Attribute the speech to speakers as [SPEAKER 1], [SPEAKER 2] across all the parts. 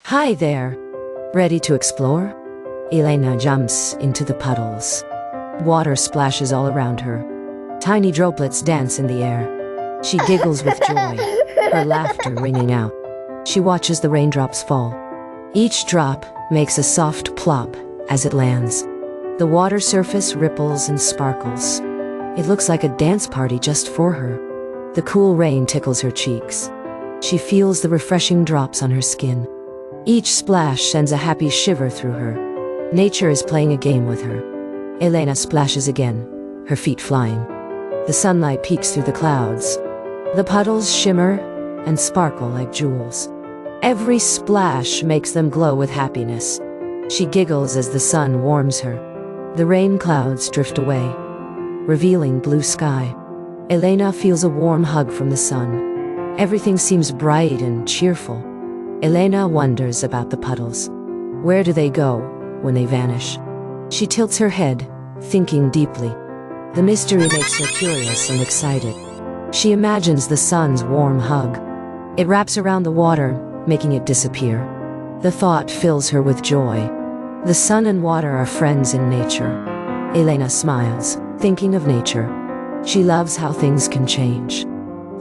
[SPEAKER 1] Hi there. Ready to explore? Elena jumps into the puddles. Water splashes all around her. Tiny droplets dance in the air. She giggles with joy, her laughter ringing out. She watches the raindrops fall. Each drop makes a soft plop as it lands. The water surface ripples and sparkles. It looks like a dance party just for her. The cool rain tickles her cheeks. She feels the refreshing drops on her skin. Each splash sends a happy shiver through her. Nature is playing a game with her. Elena splashes again, her feet flying. The sunlight peeks through the clouds. The puddles shimmer and sparkle like jewels. Every splash makes them glow with happiness. She giggles as the sun warms her. The rain clouds drift away, revealing blue sky. Elena feels a warm hug from the sun. Everything seems bright and cheerful. Elena wonders about the puddles. Where do they go when they vanish? She tilts her head, thinking deeply. The mystery makes her curious and excited. She imagines the sun's warm hug. It wraps around the water, making it disappear. The thought fills her with joy. The sun and water are friends in nature. Elena smiles, thinking of nature. She loves how things can change.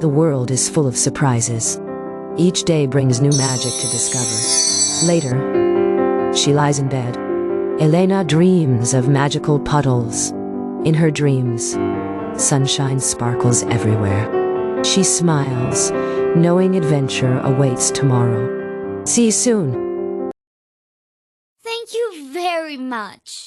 [SPEAKER 1] The world is full of surprises. Each day brings new magic to discover. Later, she lies in bed. Elena dreams of magical puddles. In her dreams, sunshine sparkles everywhere. She smiles, knowing adventure awaits tomorrow. See you soon.
[SPEAKER 2] Thank you very much.